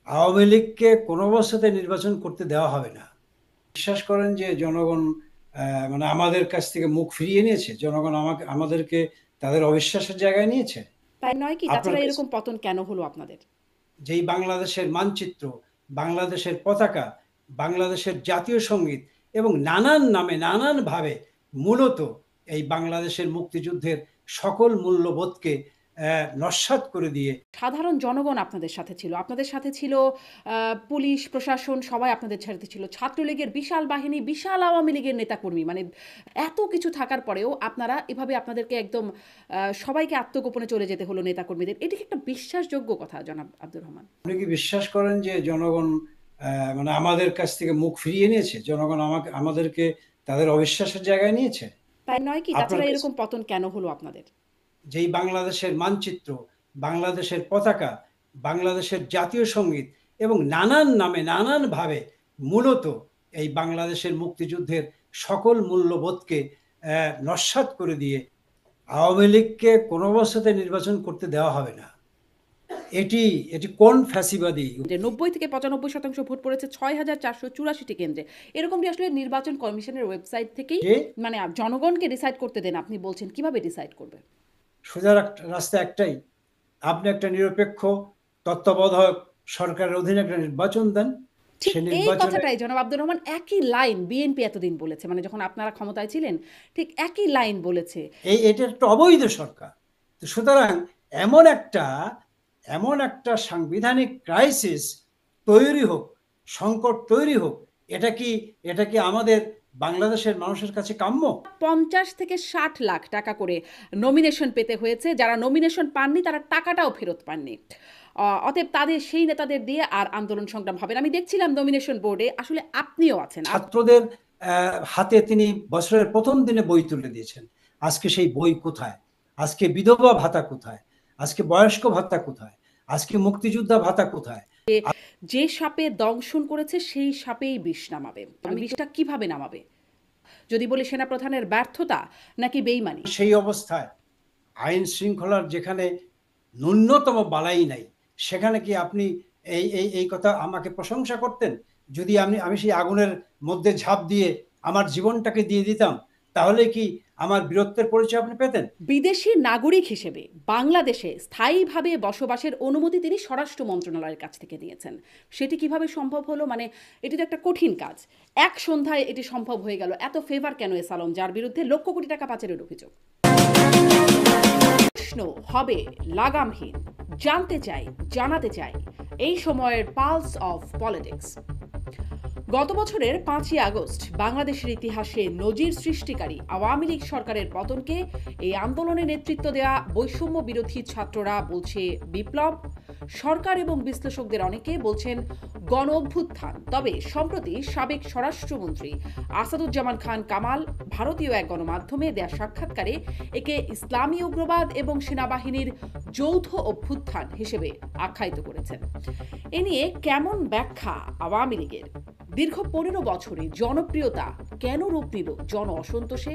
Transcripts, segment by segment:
আওয়ামী লীগকে কোনো অবস্থাতে নির্বাচন করতে দেওয়া হবে না। বিশ্বাস করেন যে জনগণ মানে আমাদের কাছ থেকে মুখ ফিরিয়ে নিয়েছে? জনগণ আমাদেরকে তাদের অবিশ্বাসের জায়গায় নিয়েছে? তাই নয় কি? আপনার তাছাড়া কাছে এরকম পতন কেন হলো আপনাদের? যেই বাংলাদেশের মানচিত্র, বাংলাদেশের পতাকা, বাংলাদেশের জাতীয় সঙ্গীত এবং নানান নামে নানানভাবে মূলত এই বাংলাদেশের মুক্তিযুদ্ধের সকল মূল্যবোধকে নস্যাৎ করে দিয়ে সাধারণ জনগণ আপনাদের সাথে ছিল। আপনাদের সাথে ছিল পুলিশ, প্রশাসন সবাই আপনাদের সাথে ছিল। ছাত্রলীগের বিশাল বাহিনী, বিশাল আওয়ামী লীগের নেতাকর্মী। মানে এত কিছু থাকার পরেও আপনারা এভাবে আপনাদেরকে একদম সবাইকে আত্মগোপনে চলে যেতে হলো নেতাকর্মীদের। এটি কি একটা বিশ্বাসযোগ্য কথা জনাব আব্দুর রহমান? আপনি কি বিশ্বাস করেন যে জনগণ মানে আমাদের কাছ থেকে মুখ ফিরিয়ে নিয়েছে? জনগণ আমাদেরকে তাদের অবিশ্বাসের জায়গায় নিয়েছে? তাই নয় কি? আপনার তাছাড়া কাছে এরকম পতন কেন হলো আপনাদের? যেই বাংলাদেশের মানচিত্র, বাংলাদেশের পতাকা, বাংলাদেশের জাতীয় সঙ্গীত এবং নানান নামে নানানভাবে মূলত এই বাংলাদেশের মুক্তিযুদ্ধের সকল মূল্যবোধকে নস্যাৎ করে দিয়ে আওয়ামী লীগকে কোনো অবস্থাতে নির্বাচন করতে দেওয়া হবে না। এটি এটি কোন ফ্যাসিবাদী? যে ৯০ থেকে ৯৫% ভোট পড়েছে ৬,৪৮৪টি কেন্দ্রে। এরকমটি আসলে নির্বাচন কমিশনের ওয়েবসাইট থেকেই যে মানে জনগণকে ডিসাইড করতে দেন। আপনি বলছেন কিভাবে ডিসাইড করবে? সোজা রাস্তা একটাই, আপনি একটা নিরপেক্ষ তত্ত্বাবধায়ক সরকারের অধীনে একটা নির্বাচন দেন। ঠিক সে এই নির্বাচনে কথাটাই জনাব আব্দুর রহমান একই লাইন বিএনপি এতদিন বলেছে। মানে যখন আপনারা ক্ষমতায় ছিলেন, ঠিক একই লাইন বলেছে। এটা একটা অবৈধ সরকার। তো সুতরাং এমন একটা এমন একটা সাংবিধানিক ক্রাইসিস তৈরি হোক, সংকট তৈরি হোক, এটা কি আমাদের বাংলাদেশের মানুষের কাছে কাম্য? ৫০ থেকে ৬০ লাখ টাকা করে নমিনেশন পেতে হয়েছে। যারা নমিনেশন পাননি তারা টাকাটাও ফেরত পাননি। অতএব তাদের সেই নেতাদের দিয়ে আর আন্দোলন সংগ্রাম হবে না। আমি দেখছিলাম নমিনেশন বোর্ডে আসলে আপনিও আছেন। ছাত্রদের হাতে তিনি বছরের প্রথম দিনে বই তুলে দিয়েছেন। আজকে সেই বই কোথায়? আজকে বিধবা ভাতা কোথায়? আজকে বয়স্ক ভাতা কোথায়? আজকে মুক্তিযোদ্ধা ভাতা কোথায়? যে সাপে দংশন করেছে সেই সাপেই বিষ নামাবে। আমি বিষটা কিভাবে নামাবে? যদি বলি সেনাপ্রধানের ব্যর্থতা নাকি বেইমানি? সেই অবস্থায় আইন শৃঙ্খলার যেখানে ন্যূনতম বালাই নাই, সেখানে কি আপনি এই কথা আমাকে প্রশংসা করতেন? যদি আমি সেই আগুনের মধ্যে ঝাঁপ দিয়ে আমার জীবনটাকে দিয়ে দিতাম, তাহলে কি আমার বীরত্বের পরিচয় আপনি পেতেন? বিদেশি নাগরিক হিসেবে বাংলাদেশে স্থায়ীভাবে বসবাসের অনুমতি তিনি স্বরাষ্ট্র মন্ত্রণালয়ের কাছ থেকে নিয়েছেন। সেটি কিভাবে সম্ভব হলো? মানে এটি তো একটা কঠিন কাজ। এক সন্ধ্যায় এটি সম্ভব হয়ে গেল। এত ফেভার কেন এস আলম, যার বিরুদ্ধে লক্ষ কোটি টাকা পাচারের অভিযোগ? প্রশ্ন হবে লাগামহীন। জানতে চাই, জানাতে চাই এই সময়ের পালস অফ পলিটিক্স। গত বছরের ৫ই আগস্ট বাংলাদেশের ইতিহাসে নজির সৃষ্টিকারী আওয়ামী লীগ সরকারের পতনকে এই আন্দোলনে নেতৃত্ব দেয়া বৈষম্য বিরোধী ছাত্ররা বলছে বিপ্লব। সরকার এবং বিশ্লেষকদের অনেকে বলছেন গণ অভ্যুত্থান। তবে সম্প্রতি সাবেক স্বরাষ্ট্রমন্ত্রী আসাদুজ্জামান খান কামাল ভারতীয় এক গণমাধ্যমে দেয়া সাক্ষাৎকারে একে ইসলামী উগ্রবাদ এবং সেনাবাহিনীর যৌথ অভ্যুত্থান হিসেবে আখ্যায়িত করেছেন। এ নিয়ে কেমন ব্যাখ্যা আওয়ামী লীগের? দীর্ঘ ১৫ বছরে জনপ্রিয়তা কেন রূপ নিল জন অসন্তোষে?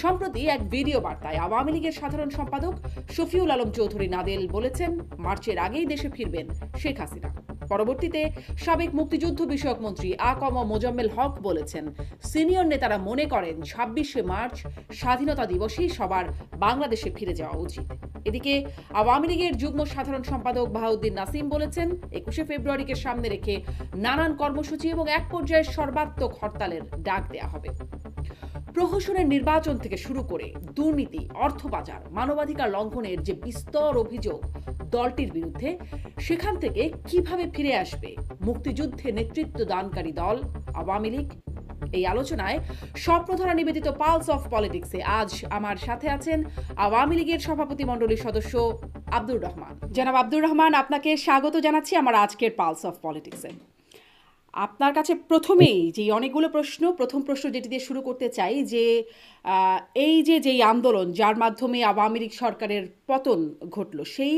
সম্প্রতি এক ভিডিও বার্তায় আওয়ামী লীগের সাধারণ সম্পাদক শফিউল আলম চৌধুরী নাদেল বলেছেন মার্চের আগেই দেশে ফিরবেন শেখ হাসিনা। পরবর্তীতে সাবেক মুক্তিযুদ্ধ বিষয়ক মন্ত্রী মোজাম্মেল হক বলেছেন সিনিয়র নেতারা মনে করেন ২৬শে মার্চ স্বাধীনতা দিবসেই সবার বাংলাদেশে ফিরে যাওয়া উচিত। এদিকে আওয়ামী লীগের যুগ্ম সাধারণ সম্পাদক বাহাউদ্দিন নাসিম বলেছেন ২১শে ফেব্রুয়ারিকে সামনে রেখে নানান কর্মসূচি এবং এক পর্যায়ে সর্বাত্মক হরতালের ডাক দেয়া হবে। প্রহসনের নির্বাচন থেকে শুরু করে দুর্নীতি, অর্থ পাচার, মানবাধিকার লঙ্ঘনের যে বিস্তর অভিযোগ দলটির বিরুদ্ধে, সেখান থেকে কিভাবে ফিরে আসবে মুক্তিযুদ্ধে নেতৃত্ব দানকারী দল আওয়ামী লীগ? এই আলোচনায় স্বপ্নধারা নিবেদিত পালস অফ পলিটিক্সে আজ আমার সাথে আছেন আওয়ামী লীগের সভাপতি মণ্ডলীর সদস্য আব্দুর রহমান। জনাব আব্দুর রহমান, আপনাকে স্বাগত জানাচ্ছি আমার আজকের পালস অফ পলিটিক্সে। আপনার কাছে প্রথমেই যে অনেকগুলো প্রথম প্রশ্ন যেটি দিয়ে শুরু করতে চাই যে এই যেই আন্দোলন যার মাধ্যমে আওয়ামী লীগ সরকারের পতন ঘটল, সেই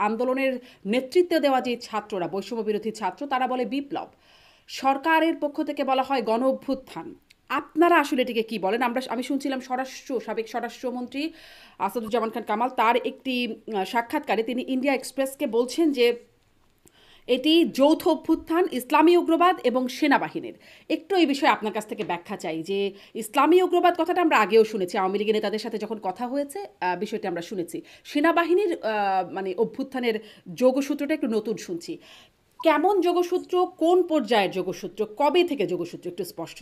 আন্দোলনের নেতৃত্ব দেওয়া যে ছাত্ররা, বৈষম্য বিরোধী ছাত্র, তারা বলে বিপ্লব। সরকারের পক্ষ থেকে বলা হয় গণ অভ্যুত্থান। আপনারা আসলে এটিকে কি বলেন? আমি শুনছিলাম সাবেক স্বরাষ্ট্রমন্ত্রী আসাদুজ্জামান খান কামাল তার একটি সাক্ষাৎকারে তিনি ইন্ডিয়া এক্সপ্রেসকে বলছেন যে এটি যৌথ অভ্যুত্থান, ইসলামী উগ্রবাদ এবং সেনাবাহিনীর। একটু এই বিষয়ে আপনার কাছ থেকে ব্যাখ্যা চাই যে ইসলামী উগ্রবাদ কথাটা আমরা আগেও শুনেছি, আওয়ামী লীগের নেতাদের সাথে যখন কথা হয়েছে বিষয়টি আমরা শুনেছি। সেনাবাহিনীর মানে অভ্যুত্থানের যোগসূত্রটা একটু নতুন শুনছি। কেমন যোগসূত্র, কোন পর্যায়ের যোগসূত্র, কবে থেকে যোগসূত্র, একটু স্পষ্ট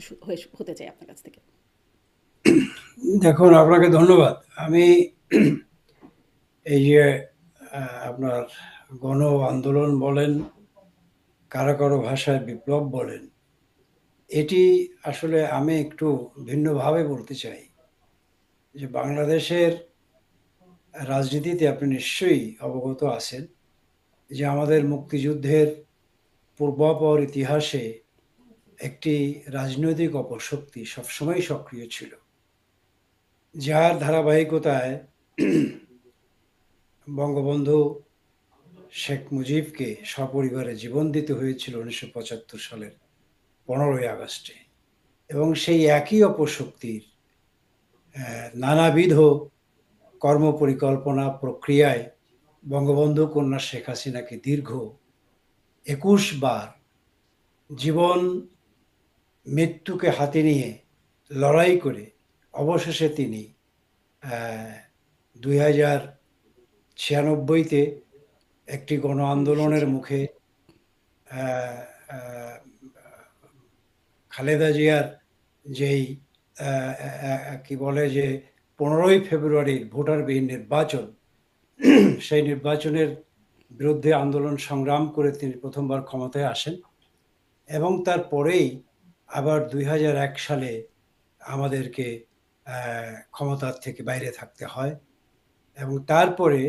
হতে চাই আপনার কাছ থেকে। দেখুন, আপনাকে ধন্যবাদ। আমি এই যে আপনার গণ আন্দোলন বলেন, কারো কারো ভাষায় বিপ্লব বলেন, এটি আসলে আমি একটু ভিন্নভাবে বলতে চাই যে বাংলাদেশের রাজনীতিতে আপনি নিশ্চয়ই অবগত আছেন যে আমাদের মুক্তিযুদ্ধের পূর্বাপর ইতিহাসে একটি রাজনৈতিক অপশক্তি সবসময় সক্রিয় ছিল, যার ধারাবাহিকতায় বঙ্গবন্ধু শেখ মুজিবকে সপরিবারে জীবন দিতে হয়েছিল 1975 সালের 15ই আগস্টে। এবং সেই একই অপশক্তির নানাবিধ কর্মপরিকল্পনা প্রক্রিয়ায় বঙ্গবন্ধু কন্যা শেখ হাসিনাকে দীর্ঘ 21 বার জীবন মৃত্যুকে হাতে নিয়ে লড়াই করে অবশেষে তিনি 2096-তে একটি গণ আন্দোলনের মুখে খালেদা জিয়ার যেই কি বলে যে 15ই ফেব্রুয়ারির ভোটারবিহীন নির্বাচন, সেই নির্বাচনের বিরুদ্ধে আন্দোলন সংগ্রাম করে তিনি প্রথমবার ক্ষমতায় আসেন। এবং তারপরেই আবার 2001 সালে আমাদেরকে ক্ষমতার থেকে বাইরে থাকতে হয়। এবং তারপরে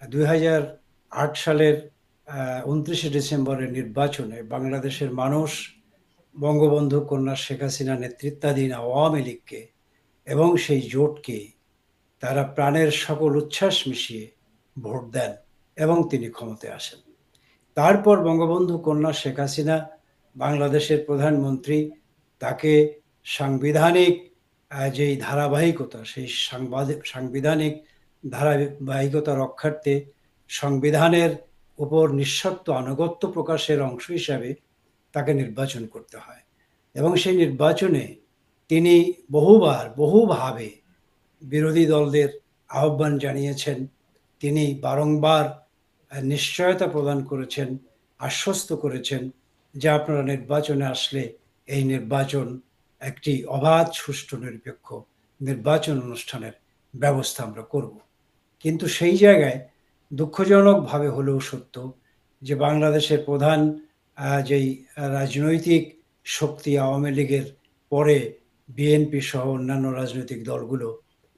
2008 সালের 29শে ডিসেম্বরের নির্বাচনে বাংলাদেশের মানুষ বঙ্গবন্ধু কন্যা শেখ হাসিনা নেতৃত্বাধীন আওয়ামী লীগকে এবং সেই জোটকে তারা প্রাণের সকল উচ্ছ্বাস মিশিয়ে ভোট দেন এবং তিনি ক্ষমতায় আসেন। তারপর বঙ্গবন্ধু কন্যা শেখ হাসিনা বাংলাদেশের প্রধানমন্ত্রী, তাকে সাংবিধানিক যেই ধারাবাহিকতা, সেই সাংবিধানিক ধারাবাহিকতা রক্ষার্থে সংবিধানের উপর নিঃশর্ত আনুগত্য প্রকাশের অংশ হিসাবে তাকে নির্বাচন করতে হয়। এবং সেই নির্বাচনে তিনি বহুভাবে বিরোধী দলদের আহ্বান জানিয়েছেন। তিনি বারংবার নিশ্চয়তা প্রদান করেছেন, আশ্বস্ত করেছেন যে আপনারা নির্বাচনে আসলে এই নির্বাচন একটি অবাধ, সুষ্ঠু, নিরপেক্ষ নির্বাচন অনুষ্ঠানের ব্যবস্থা আমরা করব। কিন্তু সেই জায়গায় দুঃখজনকভাবে হলেও সত্য যে বাংলাদেশের প্রধান যেই রাজনৈতিক শক্তি আওয়ামী লীগের পরে বিএনপি সহ অন্যান্য রাজনৈতিক দলগুলো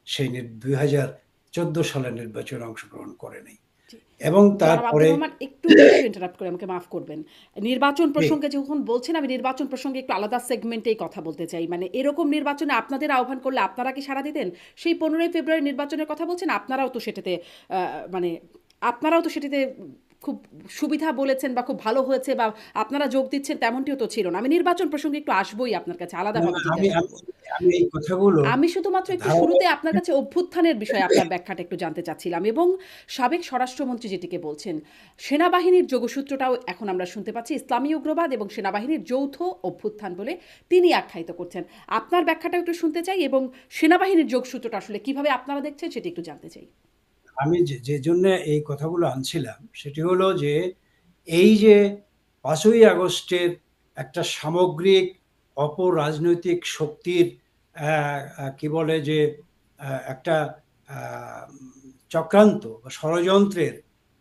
সেই 2014 সালের নির্বাচনে অংশগ্রহণ করেনি। এবং তারপরে একটু ইন্টারাপ্ট করে আমাকে মাফ করবেন। নির্বাচন প্রসঙ্গে যখন বলছেন, আমি নির্বাচন প্রসঙ্গে একটু আলাদা সেগমেন্টেই কথা বলতে চাই। মানে এরকম নির্বাচনে আপনাদের আহ্বান করলে আপনারা কি সাড়া দিতেন? সেই 15ই ফেব্রুয়ারি নির্বাচনের কথা বলছেন, আপনারাও তো সেটাতে মানে আপনারাও তো সেটাতে খুব সুবিধা বলেছেন বা খুব ভালো হয়েছে বা আপনারা যোগ দিচ্ছেন, তেমনটিও তো ছিল না। আমি নির্বাচন প্রসঙ্গে একটু আসবোই আপনার কাছে আলাদাভাবে জিজ্ঞাসা করব। আমি এই কথাগুলো আমি শুধুমাত্র একটু শুরুতে আপনার কাছে অভ্যুত্থানের বিষয়ে আপনার ব্যাখ্যাটা একটু জানতে চাচ্ছিলাম, এবং সাবেক স্বরাষ্ট্রমন্ত্রী যেটিকে বলছেন সেনাবাহিনীর যোগসূত্রটাও এখন আমরা শুনতে পাচ্ছি ইসলামী উগ্রবাদ এবং সেনাবাহিনীর যৌথ অভ্যুত্থান বলে তিনি আখ্যায়িত করছেন। আপনার ব্যাখ্যাটা একটু শুনতে চাই এবং সেনাবাহিনীর যোগসূত্রটা আসলে কিভাবে আপনারা দেখছেন সেটি একটু জানতে চাই। আমি যে জন্য এই কথাগুলো আনছিলাম সেটি হলো যে এই যে 5ই আগস্টের একটা সামগ্রিক অপর রাজনৈতিক শক্তির কি বলে যে একটা চক্রান্ত বা ষড়যন্ত্রের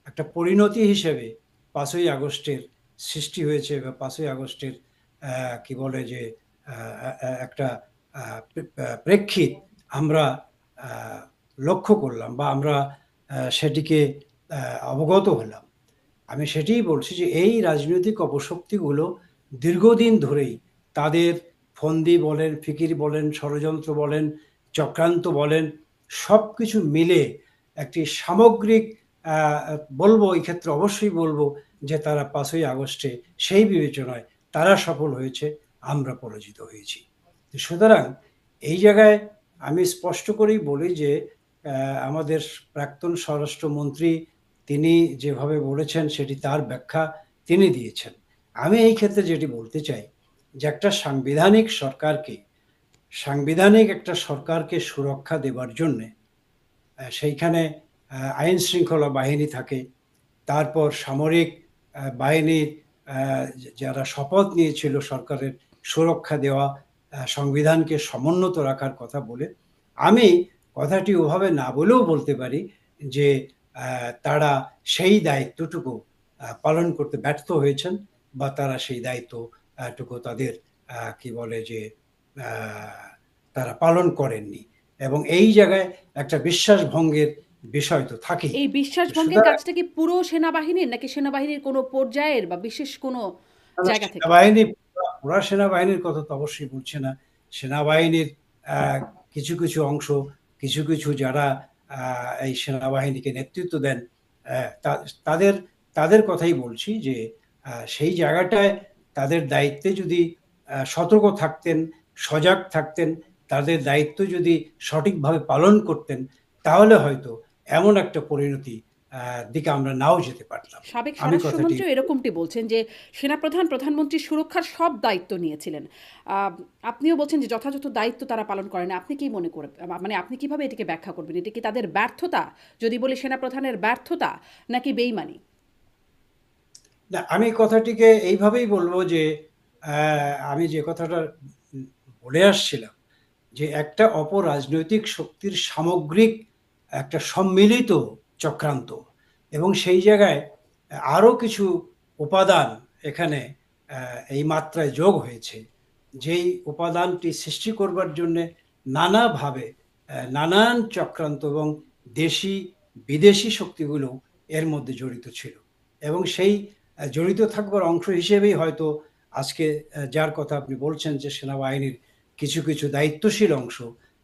একটা পরিণতি হিসেবে 5ই আগস্টের সৃষ্টি হয়েছে, বা 5ই আগস্টের কি বলে যে একটা প্রেক্ষিত আমরা লক্ষ্য করলাম বা আমরা সেটিকে অবগত হলাম। আমি সেটিই বলছি যে এই রাজনৈতিক অপশক্তিগুলো দীর্ঘদিন ধরেই তাদের ফন্দি বলেন, ফিকির বলেন, ষড়যন্ত্র বলেন, চক্রান্ত বলেন, সব কিছু মিলে একটি সামগ্রিক বলবো, এই ক্ষেত্রে অবশ্যই বলবো যে তারা 5ই আগস্টে সেই বিবেচনায় তারা সফল হয়েছে, আমরা পরাজিত হয়েছি। সুতরাং এই জায়গায় আমি স্পষ্ট করেই বলি যে আমাদের প্রাক্তন স্বরাষ্ট্রমন্ত্রী তিনি যেভাবে বলেছেন সেটি তার ব্যাখ্যা, তিনি দিয়েছেন। আমি এই ক্ষেত্রে যেটি বলতে চাই যে একটা সাংবিধানিক একটা সরকারকে সুরক্ষা দেবার জন্যে সেইখানে আইন শৃঙ্খলা বাহিনী থাকে। তারপর সামরিক বাহিনীর যারা শপথ নিয়েছিল সরকারের সুরক্ষা দেওয়া, সংবিধানকে সমুন্নত রাখার কথা বলে। আমি কথাটি ওভাবে না বলেও বলতে পারি যে তারা সেই দায়িত্বটুকু পালন করতে ব্যর্থ হয়েছেন, বা তারা সেই দায়িত্ব টুকু তাদের কি বলে যে তারা পালন করেননি, এবং এই জায়গায় একটা বিশ্বাস ভঙ্গের বিষয় তো থাকেই। এই বিশ্বাস ভঙ্গের সুতরাং কাজটা কি পুরো সেনাবাহিনীর, নাকি সেনাবাহিনীর কোনো পর্যায়ের বা বিশেষ কোনো জায়গা থেকে? সেনাবাহিনী, পুরা সেনাবাহিনীর কথা তো অবশ্যই বলছি না। সেনাবাহিনীর কিছু কিছু অংশ, কিছু কিছু যারা এই সেনাবাহিনীকে নেতৃত্ব দেন, তাদের তাদের কথাই বলছি যে সেই জায়গাটায় তাদের দায়িত্বে যদি সতর্ক থাকতেন, সজাগ থাকতেন, তাদের দায়িত্ব যদি সঠিকভাবে পালন করতেন, তাহলে হয়তো এমন একটা পরিণতি দিকে আমরা নাও যেতে পারতাম। সাবেক আমি কথাটি স্বরাষ্ট্রমন্ত্রী এরকমটি বলছেন যে সেনাপ্রধান প্রধানমন্ত্রীর সুরক্ষার সব দায়িত্ব নিয়েছিলেন। আপনিও বলছেন যে যথাযথ দায়িত্ব তারা পালন করেন। আপনি কি মনে করেন, মানে আপনি কিভাবে এটিকে ব্যাখ্যা করবেন? এটা কি তাদের ব্যর্থতা, যদি বলি সেনাপ্রধানের ব্যর্থতা, নাকি বেইমানি? না, আমি কথাটিকে এইভাবেই বলবো যে আমি যে কথাটা উম বলে আসছিলাম যে একটা অপরাজনৈতিক শক্তির সামগ্রিক একটা সম্মিলিত চক্রান্ত, এবং সেই জায়গায় আরো কিছু উপাদান এখানে এই মাত্রায় যোগ হয়েছে, যেই উপাদানটি সৃষ্টি করবার জন্যে নানাভাবে নানান চক্রান্ত এবং দেশি বিদেশি শক্তিগুলো এর মধ্যে জড়িত ছিল, এবং সেই জড়িত থাকবার অংশ হিসেবেই হয়তো আজকে যার কথা আপনি বলছেন যে সেনাবাহিনীর কিছু কিছু দায়িত্বশীল অংশ,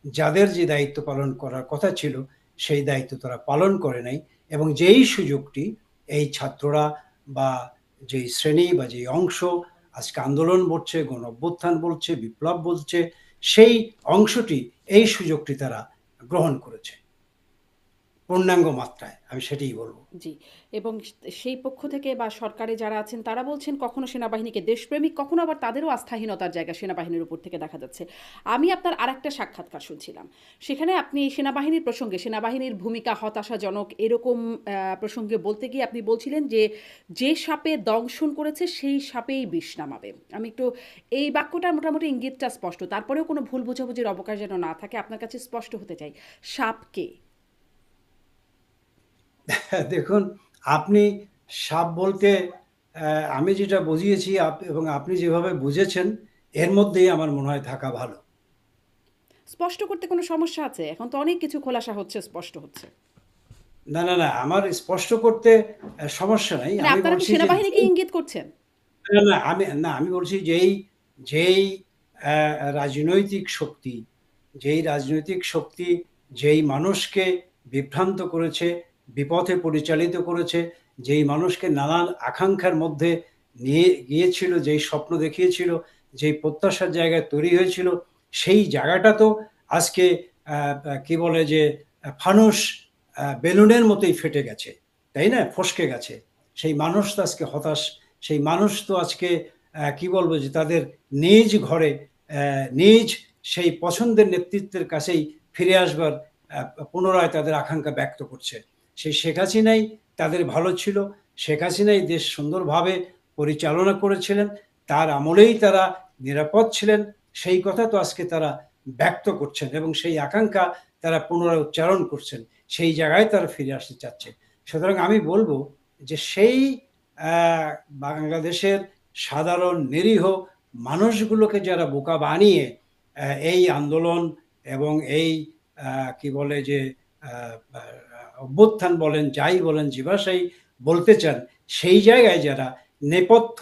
যাদের যে দায়িত্ব পালন করার কথা ছিল সেই দায়িত্ব তারা পালন করে নাই, এবং যেই সুযোগটি এই ছাত্ররা বা যেই শ্রেণী বা যেই অংশ আজকে আন্দোলন বলছে, গণ অভ্যুত্থান বলছে, বিপ্লব বলছে, সেই অংশটি এই সুযোগটি তারা গ্রহণ করেছে পূর্ণাঙ্গ মাত্রায়, আমি সেটাই বলবো। জি। এবং সেই পক্ষ থেকে বা সরকারে যারা আছেন তারা বলছেন কখনো সেনাবাহিনীকে দেশপ্রেমিক, কখনো আবার তাদেরও আস্থাহীনতার জায়গা সেনাবাহিনীর উপর থেকে দেখা যাচ্ছে। আমি আপনার আরেকটা সাক্ষাৎকার শুনছিলাম। সেখানে আপনি সেনাবাহিনীর প্রসঙ্গে, সেনাবাহিনীর ভূমিকা হতাশাজনক এরকম প্রসঙ্গে বলতে গিয়ে আপনি বলছিলেন যে, যে সাপে দংশন করেছে সেই সাপেই বিষ নামাবে। আমি একটু, এই বাক্যটার মোটামুটি ইঙ্গিতটা স্পষ্ট। তারপরেও কোনো ভুল বোঝাবুঝির অবকাশ যেন না থাকে, আপনার কাছে স্পষ্ট হতে চাই। সাপ কে? দেখুন, আপনি সাপ বলতে আমি যেটা বুঝিয়েছি এবং আপনি যেভাবে বুঝেছেন, এর মধ্যেই আমার মনে হয় থাকা ভালো। স্পষ্ট করতে কোনো সমস্যা আছে? এখন তো অনেক কিছু খোলাসা হচ্ছে, স্পষ্ট হচ্ছে। না, না, না, আমার স্পষ্ট করতে সমস্যা নাই। মানে আমি আপনারা কি বলছি যে সেনাবাহিনীকে ইঙ্গিত করছেন? আমি বলছি যেই রাজনৈতিক শক্তি, যেই মানুষকে বিভ্রান্ত করেছে, বিপথে পরিচালিত করেছে, যেই মানুষকে নানান আকাঙ্ক্ষার মধ্যে নিয়ে গিয়েছিল, যেই স্বপ্ন দেখিয়েছিল, যেই প্রত্যাশার জায়গায় তৈরি হয়েছিল, সেই জায়গাটা তো আজকে আ আ কি বলে যে ফানুস বেলুনের মতোই ফেটে গেছে। তাই না? ফসকে গেছে। সেই মানুষ তো আজকে হতাশ। সেই মানুষ তো আজকে কি বলবো যে তাদের নিজ ঘরে নিজ সেই পছন্দের নেতৃত্বের কাছেই ফিরে আসবার আ পুনরায় তাদের আকাঙ্ক্ষা ব্যক্ত করছে। সেই শেখ হাসিনাই তাদের ভালো ছিল। শেখ হাসিনাই দেশ সুন্দরভাবে পরিচালনা করেছিলেন। তার আমলেই তারা নিরাপদ ছিলেন। সেই কথা তো আজকে তারা ব্যক্ত করছেন, এবং সেই আকাঙ্ক্ষা তারা পুনরায় উচ্চারণ করছেন। সেই জায়গায় তারা ফিরে আসতে চাচ্ছে। সুতরাং আমি বলব যে সেই আ বাংলাদেশের সাধারণ নিরীহ মানুষগুলোকে যারা বোকা বানিয়ে এই আন্দোলন এবং এই কি বলে যে আ আ অভ্যুত্থান বলেন, যাই বলেন, যে ভাষাই বলতে চান, সেই জায়গায় যারা নেপথ্য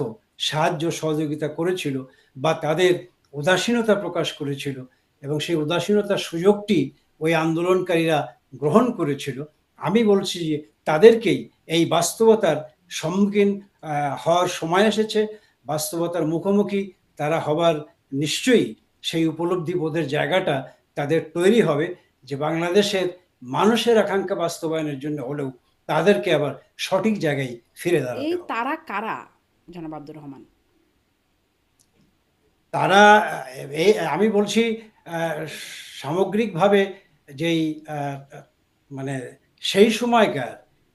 সাহায্য সহযোগিতা করেছিল বা তাদের উদাসীনতা প্রকাশ করেছিল, এবং সেই উদাসীনতার সুযোগটি ওই আন্দোলনকারীরা গ্রহণ করেছিল, আমি বলছি যে তাদেরকেই এই বাস্তবতার সম্মুখীন হওয়ার সময় এসেছে। বাস্তবতার মুখোমুখি তারা হবার নিশ্চয়ই সেই উপলব্ধি বোধের জায়গাটা তাদের তৈরি হবে, যে বাংলাদেশের মানুষের আকাঙ্ক্ষা বাস্তবায়নের জন্য হলেও তাদেরকে আবার সঠিক জায়গায় ফিরে দাঁড়াতে এই হবে। তারা কারা? জনাব আব্দুর রহমান? তারা আমি বলছি সামগ্রিকভাবে যেই মানে সেই সময়কার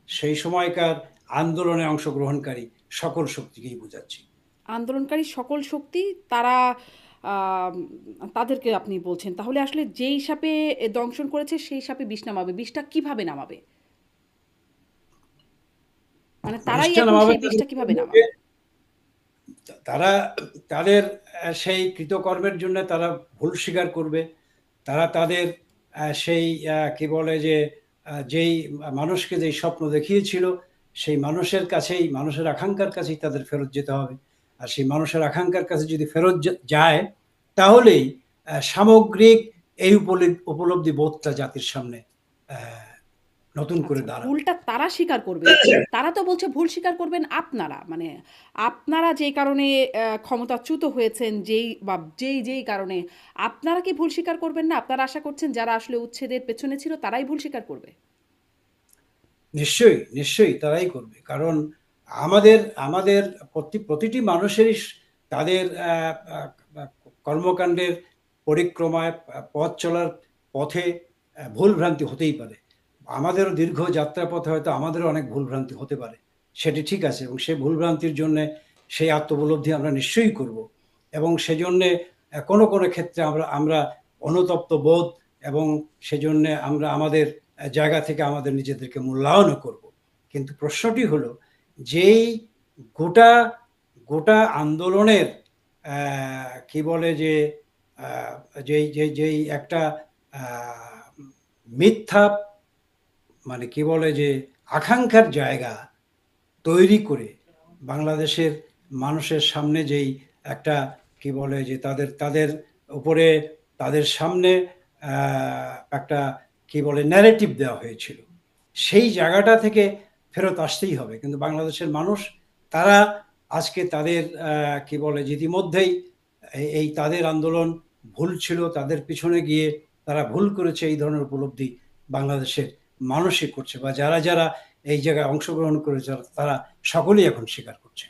সেই সময়কার আন্দোলনে অংশগ্রহণকারী সকল শক্তিকেই বোঝাচ্ছি। আন্দোলনকারী সকল শক্তি, তারা আম, তাদেরকে আপনি বলছেন? তাহলে আসলে যেই সাপে দংশন করেছে সেই সাপে বিষ নামাবে, বিষটা কিভাবে নামাবে? মানে তারাই বিষটা এখন নামাবে সেই তাদের বিষটা কিভাবে নামাবে? তারা তাদের সেই কৃতকর্মের জন্য তারা ভুল স্বীকার করবে। তারা তাদের সেই কি বলে যে যেই মানুষকে যেই স্বপ্ন দেখিয়েছিল সেই মানুষের কাছেই, মানুষের আকাঙ্ক্ষার কাছেই তাদের ফেরত যেতে হবে। আর সেই মানুষের আকাঙ্ক্ষার কাছে যদি ফেরত যায় তাহলেই সামগ্রিক এই উপলব্ধি বোধটা জাতির সামনে আহ, নতুন করে আচ্ছা, দাঁড়াবে। ভুলটা তারা স্বীকার করবে। তারা তো বলছে ভুল স্বীকার করবেন আপনারা। মানে আপনারা যেই কারণে ক্ষমতাচ্যুত হয়েছেন, যেই কারণে, আপনারা কি ভুল স্বীকার করবেন না? আপনারা আশা করছেন যারা আসলে উচ্ছেদের পেছনে ছিল তারাই ভুল স্বীকার করবে? নিশ্চয়ই, নিশ্চয়ই তারাই করবে। কারণ আমাদের আমাদের প্রতিটি মানুষেরই তাদের কর্মকাণ্ডের পরিক্রমায় পথ চলার পথে ভুল-ভ্রান্তি হতেই পারে। আমাদেরও দীর্ঘ যাত্রাপথে হয়তো আমাদেরও অনেক ভুল-ভ্রান্তি হতে পারে। সেটি ঠিক আছে এবং সেই ভুল-ভ্রান্তির জন্যে সেই আত্মোপলব্ধি আমরা নিশ্চয়ই করব। এবং সেজন্যে কোনো ক্ষেত্রে আমরা আমরা অনুতপ্ত বোধ এবং সেজন্যে আমরা আমাদের জায়গা থেকে আমাদের নিজেদেরকে মূল্যায়নও করব। কিন্তু প্রশ্নটি হলো যেই গোটা গোটা আন্দোলনের কি বলে যে আহ, যেই যেই যেই একটা আহ, মিথ্যা মানে কি বলে যে আকাঙ্ক্ষার জায়গা তৈরি করে বাংলাদেশের মানুষের সামনে যেই একটা কি বলে যে তাদের তাদের উপরে তাদের সামনে একটা কি বলে ন্যারেটিভ দেওয়া হয়েছিল, সেই জায়গাটা থেকে ফেরত আসতেই হবে। কিন্তু বাংলাদেশের মানুষ তারা আজকে তাদের কি বলে যে ইতিমধ্যেই এই তাদের আন্দোলন ভুল ছিল, তাদের পিছনে গিয়ে তারা ভুল করেছে এই ধরনের উপলব্ধি বাংলাদেশের মানুষই করছে, বা যারা যারা এই জায়গায় অংশগ্রহণ করেছে তারা সকলেই এখন স্বীকার করছে।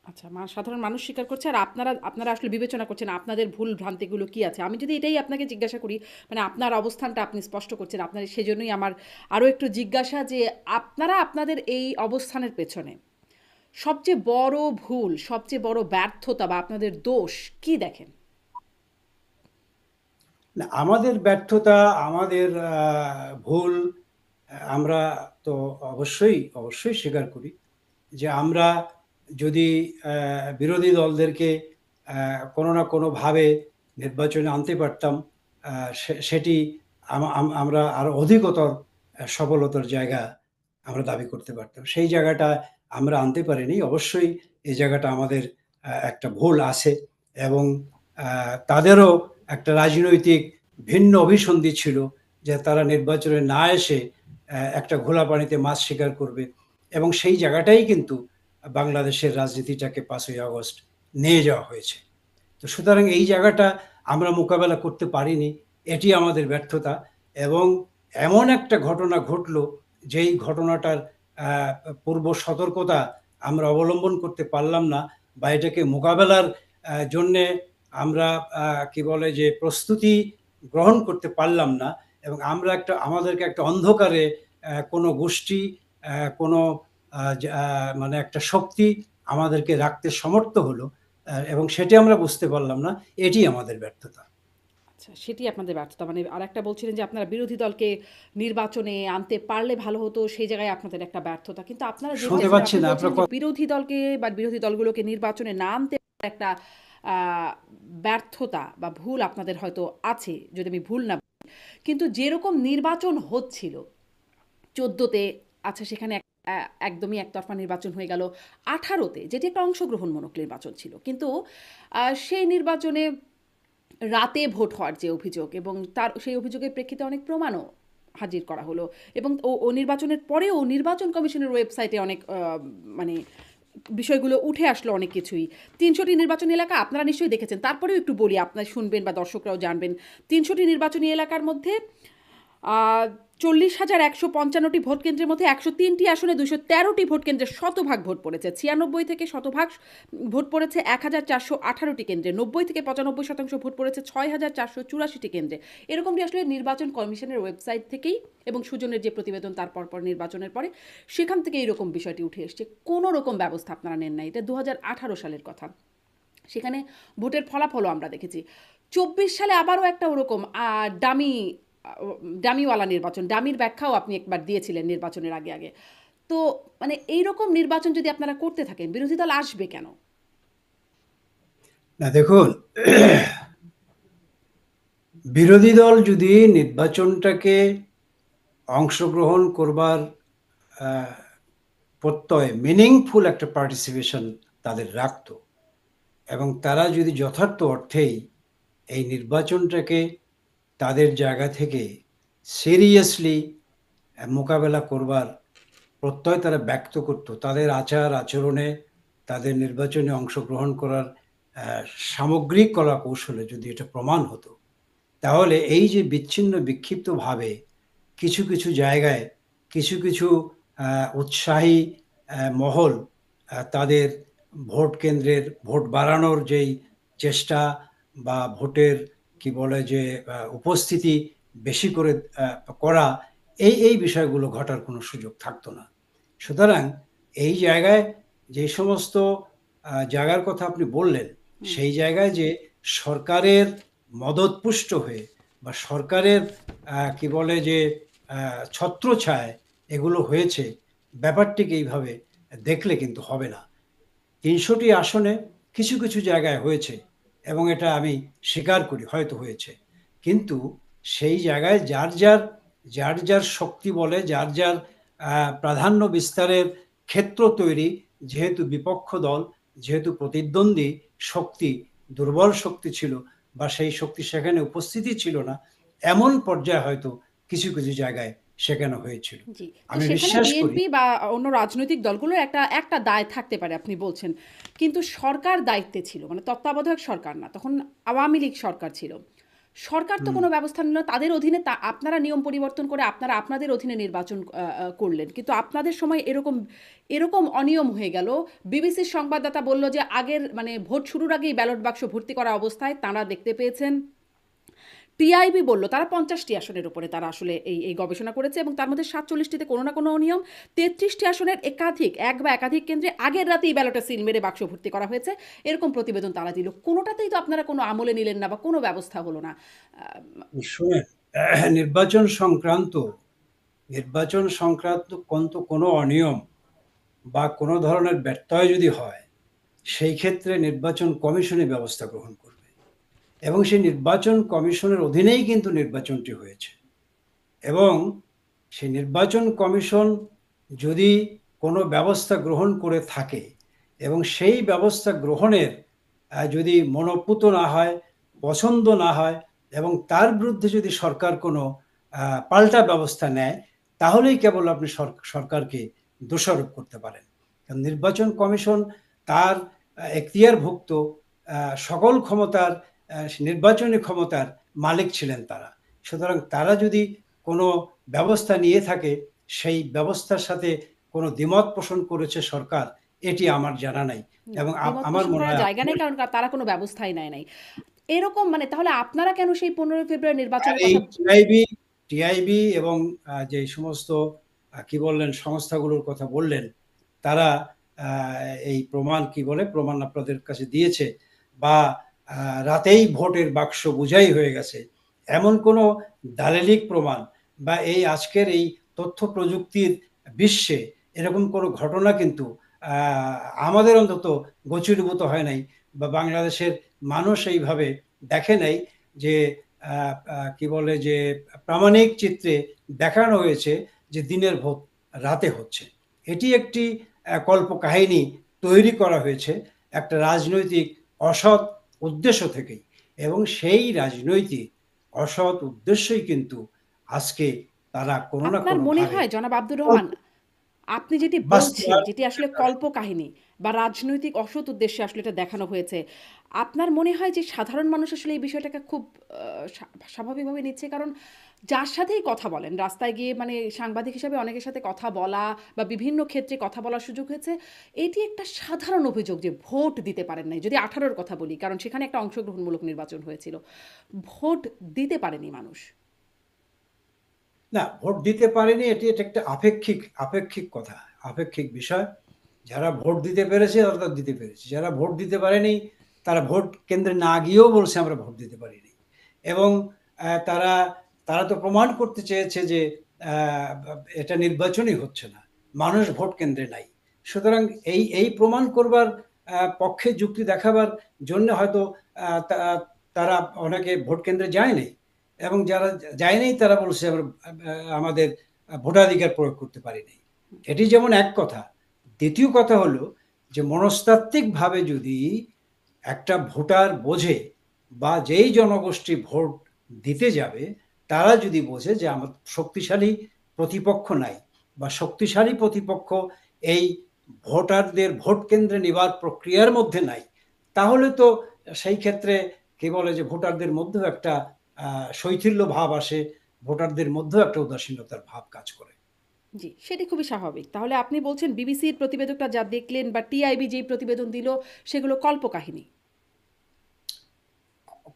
আচ্ছা, সাধারণ মানুষ স্বীকার করছে, আর আপনারা আপনারা আসলে বিবেচনা করছেন আপনাদের ভুল ভ্রান্তিগুলো কি আছে। আমি যদি এটাই আপনাকে জিজ্ঞাসা করি, মানে আপনার অবস্থানটা আপনি স্পষ্ট করছেন, আপনার সেজন্যই আমার আরও একটু জিজ্ঞাসা যে আপনারা আপনাদের এই অবস্থানের পেছনে সবচেয়ে বড় ভুল, সবচেয়ে বড় ব্যর্থতা বা আপনাদের দোষ কি দেখেন? না, আমাদের ব্যর্থতা, আমাদের ভুল আমরা তো অবশ্যই অবশ্যই স্বীকার করি যে আমরা যদি বিরোধী দলদেরকে কোনো না কোনোভাবে নির্বাচনে আনতে পারতাম, সেটি আমরা আরো অধিকতর সফলতার জায়গা আমরা দাবি করতে পারতাম। সেই জায়গাটা আমরা আনতে পারিনি। অবশ্যই এই জায়গাটা আমাদের একটা ভুল আছে এবং তাদেরও একটা রাজনৈতিক ভিন্ন অভিসন্ধি ছিল যে তারা নির্বাচনে না এসে একটা ঘোলা পানিতে মাছ শিকার করবে, এবং সেই জায়গাটাই কিন্তু বাংলাদেশের রাজনীতিটাকে 5ই আগস্ট নিয়ে যাওয়া হয়েছে। তো সুতরাং এই জায়গাটা আমরা মোকাবেলা করতে পারিনি, এটি আমাদের ব্যর্থতা। এবং এমন একটা ঘটনা ঘটলো যেই ঘটনাটার আহ, পূর্ব সতর্কতা আমরা অবলম্বন করতে পারলাম না, বা এটাকে মোকাবেলার জন্যে আমরা কি বলে যে প্রস্তুতি গ্রহণ করতে পারলাম না। এবং আমরা আমাদেরকে একটা অন্ধকারে কোনো গোষ্ঠী কোনো মানে একটা শক্তি আমাদেরকে রাখতে সমর্থ হলো, এবং সেটি আমরা বুঝতে পারলাম না, এটি আমাদের ব্যর্থতা। আচ্ছা, সেটি আপনাদের ব্যর্থতা। মানে আরেকটা বলছিলেন যে আপনারা বিরোধী দলকে নির্বাচনে আনতে পারলে ভালো হতো, সেই জায়গায় আপনাদের একটা ব্যর্থতা। কিন্তু আপনারা শুনতে যেভাবে পাচ্ছি আপনি না বলছেন আপনার যে কথা। বিরোধী দলকে বা বিরোধী দলগুলোকে নির্বাচনে না আনতে পারার একটা আ ব্যর্থতা বা ভুল আপনাদের হয়তো আছে, যদি আমি ভুল না বলি। কিন্তু যেরকম নির্বাচন হচ্ছিল ১৪ তে, আচ্ছা সেখানে একদমই একতরফা নির্বাচন হয়ে গেল। ১৮ তে যেটি একটা অংশগ্রহণমূলক নির্বাচন ছিল। কিন্তু সেই নির্বাচনে রাতে ভোট হওয়ার যে অভিযোগ, এবং তার সেই অভিযোগের প্রেক্ষিতে অনেক প্রমাণও হাজির করা হলো, এবং ও নির্বাচনের পরেও নির্বাচন কমিশনের ওয়েবসাইটে অনেক মানে বিষয়গুলো উঠে আসলো অনেক কিছুই। ৩০০টি নির্বাচনী এলাকা আপনারা নিশ্চয়ই দেখেছেন। তারপরেও একটু বলি, আপনারা শুনবেন বা দর্শকরাও জানবেন। ৩০০টি নির্বাচনী এলাকার মধ্যে 40,155টি ভোট কেন্দ্রের মধ্যে 103টি আসনে 213টি ভোট কেন্দ্রে শতভাগ ভোট পড়েছে। 96 থেকে শতভাগ ভোট পড়েছে 1,418টি কেন্দ্রে। 90 থেকে 95% ভোট পড়েছে 6,484টি কেন্দ্রে। এরকমটি আসলে নির্বাচন কমিশনের ওয়েবসাইট থেকেই এবং সুজনের যে প্রতিবেদন তার পরপর নির্বাচনের পরে সেখান থেকে এইরকম বিষয়টি উঠে এসছে। কোনো রকম ব্যবস্থা আপনারা নেন নাই। এটা 2018 সালের কথা। সেখানে ভোটের ফলাফলও আমরা দেখেছি। 24 সালে আবারও একটা ওরকম ডামিওয়ালা নির্বাচন, ডামির ব্যাখ্যাও আপনি একবার দিয়েছিলেন নির্বাচনের আগে আগে। তো মানে এইরকম নির্বাচন যদি আপনারা করতে থাকেন, বিরোধী দল আসবে কেন? না দেখুন, বিরোধী দল যদি নির্বাচনটাকে অংশগ্রহণ করবার প্রত্যয় মিনিংফুল একটা পার্টিসিপেশন তাদের রাখতো, এবং তারা যদি যথার্থ অর্থেই এই নির্বাচনটাকে তাদের জায়গা থেকে সিরিয়াসলি মোকাবেলা করবার প্রত্যয় তারা ব্যক্ত করত, তাদের আচার আচরণে, তাদের নির্বাচনে অংশগ্রহণ করার সামগ্রিক কলা কৌশলে যদি এটা প্রমাণ হতো, তাহলে এই যে বিচ্ছিন্ন বিক্ষিপ্তভাবে কিছু কিছু জায়গায় কিছু কিছু উৎসাহী মহল তাদের ভোট কেন্দ্রের ভোট বাড়ানোর যেই চেষ্টা বা ভোটের কি বলে যে উপস্থিতি বেশি করে করা, এই বিষয়গুলো ঘটার কোনো সুযোগ থাকতো না। সুতরাং এই জায়গায় যে সমস্ত জায়গার কথা আপনি বললেন, সেই জায়গায় যে সরকারের মদতপুষ্ট হয়ে বা সরকারের কি বলে যে ছত্রছায়ায় এগুলো হয়েছে, ব্যাপারটিকে এইভাবে দেখলে কিন্তু হবে না। 300টি আসনে কিছু কিছু জায়গায় হয়েছে এবং এটা আমি স্বীকার করি হয়তো হয়েছে, কিন্তু সেই জায়গায় যার যার যার যার শক্তি বলে, যার যার প্রাধান্য বিস্তারের ক্ষেত্র তৈরি, যেহেতু বিপক্ষ দল, যেহেতু প্রতিদ্বন্দ্বী শক্তি দুর্বল শক্তি ছিল বা সেই শক্তি সেখানে উপস্থিতি ছিল না, এমন পর্যায়ে হয়তো কিছু কিছু জায়গায় সেখানে হয়েছিল। জি। তো আমি সেখানে বিশ্বাস করি বিএনপি বা অন্য রাজনৈতিক দলগুলোর একটা দায় থাকতে পারে আপনি বলছেন। কিন্তু সরকার দায়িত্বে ছিল। মানে তত্ত্বাবধায়ক সরকার না। তখন আওয়ামী লীগ সরকার ছিল। সরকার তো হুম, কোনো ব্যবস্থা নিল না। তাদের অধীনে আপনারা নিয়ম পরিবর্তন করে আপনারা আপনাদের অধীনে নির্বাচন করলেন। কিন্তু আপনাদের সময় এরকম অনিয়ম হয়ে গেল। বিবিসির সংবাদদাতা বলল যে আগের মানে ভোট শুরুর আগেই ব্যালট বাক্স ভর্তি করা অবস্থায় তাঁরা দেখতে পেয়েছেন। টিআইবি বলল তারা 50টি আসনের উপরে তারা আসলে এই গবেষণা করেছে এবং তার মধ্যে 47টিতে কোনো না কোনো অনিয়ম, 33টি আসনের একাধিক কেন্দ্রে আগের রাতেই ব্যালটে সিল মেরে বাক্স ভর্তি করা হয়েছে, এরকম প্রতিবেদন তারা দিল। কোনোটাতেই তো আপনারা কোনো আমলে নিলেন না বা কোনো ব্যবস্থা হলো না। শুনেন, নির্বাচন সংক্রান্ত কোনো অনিয়ম বা কোনো ধরনের ব্যত্যয় যদি হয়, সেই ক্ষেত্রে নির্বাচন কমিশনের ব্যবস্থা গ্রহণ করবে, এবং সেই নির্বাচন কমিশনের অধীনেই কিন্তু নির্বাচনটি হয়েছে। এবং সেই নির্বাচন কমিশন যদি কোনো ব্যবস্থা গ্রহণ করে থাকে এবং সেই ব্যবস্থা গ্রহণের যদি মনোপুত না হয়, পছন্দ না হয়, এবং তার বিরুদ্ধে যদি সরকার কোনো পাল্টা ব্যবস্থা নেয়, তাহলেই কেবল আপনি সরকারকে দোষারোপ করতে পারেন। কারণ নির্বাচন কমিশন তার এখতিয়ারভুক্ত সকল ক্ষমতার, নির্বাচনী ক্ষমতার মালিক ছিলেন তারা। সুতরাং তারা যদি কোনো ব্যবস্থা নিয়ে থাকে, সেই ব্যবস্থার সাথে কোনো দ্বিমত পোষণ করেছে সরকার, এটি আমার জানা নাই। এবং দ্বিমত আমার পোষণ মনে করার হয় জায়গা নেই কারণ তারা কোনো ব্যবস্থাই নেয় নাই। এরকম মানে তাহলে আপনারা কেন সেই 15 ফেব্রুয়ারি আর নির্বাচনের এই কথা টিআইবি এবং যে সমস্ত কি বললেন সংস্থাগুলোর কথা বললেন, তারা এই প্রমাণ কি বলে প্রমাণ আপনাদের কাছে দিয়েছে, বা রাতেই ভোটের বাক্স বোঝাই হয়ে গেছে, এমন কোনো দালিলিক প্রমাণ বা এই আজকের এই তথ্য প্রযুক্তির বিশ্বে এরকম কোনো ঘটনা কিন্তু আমাদের অন্তত গোচরীভূত হয় নাই, বা বাংলাদেশের মানুষ এইভাবে দেখে নাই যে কি বলে যে প্রামাণিক চিত্রে দেখানো হয়েছে যে দিনের ভোট রাতে হচ্ছে। এটি একটি কল্পকাহিনী তৈরি করা হয়েছে একটা রাজনৈতিক অসৎ উদ্দেশ্য থেকেই, এবং সেই রাজনৈতিক অসৎ উদ্দেশ্যই কিন্তু আজকে তারা কোনো না আপনার কোনো মনে ভাবে হয় জনাব আব্দুর রহমান, আপনি যেটি বলছেন, যেটি আসলে বাস্তবায়ন। কল্পকাহিনী, বা রাজনৈতিক অসৎ উদ্দেশ্যে আসলে এটা দেখানো হয়েছে। আপনার মনে হয় যে সাধারণ মানুষ আসলে এই বিষয়টাকে খুব স্বাভাবিকভাবে নিচ্ছে? কারণ যার সাথেই কথা বলেন, রাস্তায় গিয়ে মানে সাংবাদিক হিসাবে অনেকের সাথে কথা বলা বা বিভিন্ন ক্ষেত্রে কথা বলার সুযোগ হয়েছে। এটি একটা সাধারণ অভিযোগ যে ভোট দিতে পারেন নাই। যদি 18 র কথা বলি, কারণ সেখানে একটা অংশগ্রহণমূলক নির্বাচন হয়েছিল। ভোট দিতে পারেনি মানুষ। না, ভোট দিতে পারেনি, এটা একটা আপেক্ষিক কথা, আপেক্ষিক বিষয়। যারা ভোট দিতে পেরেছে তারা তো দিতে পেরেছে, যারা ভোট দিতে পারেনি তারা ভোট কেন্দ্রে না গিয়েও বলছে আমরা ভোট দিতে পারিনি। এবং তারা তারা তো প্রমাণ করতে চেয়েছে যে আহ, এটা নির্বাচনই হচ্ছে না, মানুষ ভোট কেন্দ্রে নাই। সুতরাং এই প্রমাণ করবার পক্ষে যুক্তি দেখাবার জন্য হয়তো তারা অনেকে ভোট কেন্দ্রে যায়নি, এবং যারা যায়নি তারা বলছে আমরা আমাদের ভোটাধিকার প্রয়োগ করতে পারিনি। এটি যেমন এক কথা। দ্বিতীয় কথা হলো যে মনস্তাত্ত্বিকভাবে যদি একটা ভোটার বোঝে, বা যেই জনগোষ্ঠী ভোট দিতে যাবে তারা যদি বোঝে যে আমার শক্তিশালী প্রতিপক্ষ নাই, বা শক্তিশালী প্রতিপক্ষ এই ভোটারদের ভোট কেন্দ্রে নেবার প্রক্রিয়ার মধ্যে নাই, তাহলে তো সেই ক্ষেত্রে কি বলে যে ভোটারদের মধ্যেও একটা শৈথিল্য ভাব আসে, ভোটারদের মধ্যেও একটা উদাসীনতার ভাব কাজ করে। জি, সেটি খুবই স্বাভাবিক। তাহলে আপনি বলছেন বিবিসির প্রতিবেদকটা যা দেখলেন বা টিআইবি যেই প্রতিবেদন দিল সেগুলো কল্পকাহিনী।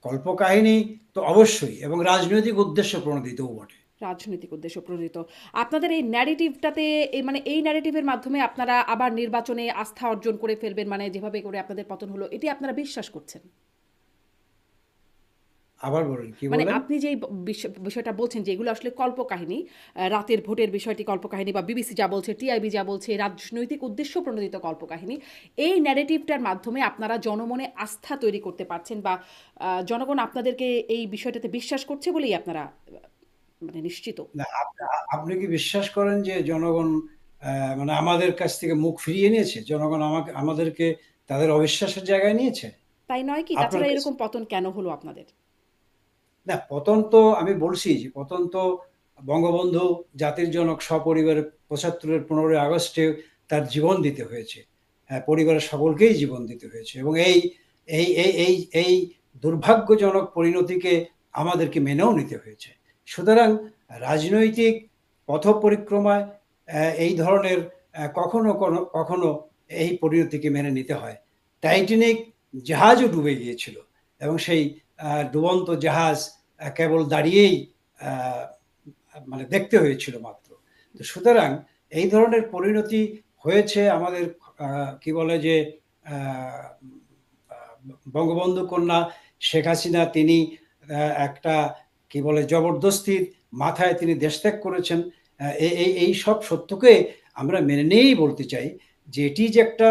কল্পকাহিনী তো অবশ্যই, এবং রাজনৈতিক উদ্দেশ্য প্রণোদিতও বটে। রাজনৈতিক উদ্দেশ্য প্রণোদিত। আপনাদের এই ন্যারেটিভটাতে মানে এই ন্যারেটিভের মাধ্যমে আপনারা আবার নির্বাচনে আস্থা অর্জন করে ফেলবেন, মানে যেভাবে করে আপনাদের পতন হলো, এটি আপনারা বিশ্বাস করছেন? আবার বলুন, কি মানে বলেন? আপনি যেই বিষয়টা বলছেন যে এগুলো আসলে কল্পকাহিনী, রাতের ভোটের বিষয়টি কল্পকাহিনী বা বিবিসি যা বলছে, টিআইবি যা বলছে, রাজনৈতিক উদ্দেশ্য প্রণোদিত কল্পকাহিনী। এই ন্যারেটিভটার মাধ্যমে আপনারা জনমনে আস্থা তৈরি করতে পারছেন বা জনগণ আপনাদেরকে এই বিষয়টাতে বিশ্বাস করছে বলেই আপনারা মানে নিশ্চিত? না, আপনি কি বিশ্বাস করেন যে জনগণ মানে আমাদের কাছ থেকে মুখ ফিরিয়ে নিয়েছে? জনগণ আমাদেরকে তাদের অবিশ্বাসের জায়গায় নিয়েছে? তাই নয় কি? আপনার তাছাড়া কাছে এরকম পতন কেন হলো আপনাদের? না, পতন তো আমি বলছি যে পতন তো বঙ্গবন্ধু জাতির জনক সপরিবারে ৭৫-এর ১৫ই আগস্টে তার জীবন দিতে হয়েছে। পরিবারের সকলকেই জীবন দিতে হয়েছে, এবং এই দুর্ভাগ্যজনক পরিণতিকে আমাদেরকে মেনেও নিতে হয়েছে। সুতরাং রাজনৈতিক পথ পরিক্রমায় এই ধরনের কখনো কখনো এই পরিণতিকে মেনে নিতে হয়। টাইটানিক জাহাজও ডুবে গিয়েছিল, এবং সেই ডুবন্ত জাহাজ কেবল দাঁড়িয়েই আহ, মানে দেখতে হয়েছিল মাত্র। তো সুতরাং এই ধরনের পরিণতি হয়েছে আমাদের। কি বলে যে আহ, বঙ্গবন্ধু কন্যা শেখ হাসিনা, তিনি একটা কি বলে জবরদস্তির মাথায় তিনি দেশ ত্যাগ করেছেন। এই সব সত্যকে আমরা মেনে নিয়েই বলতে চাই যে এটি যে একটা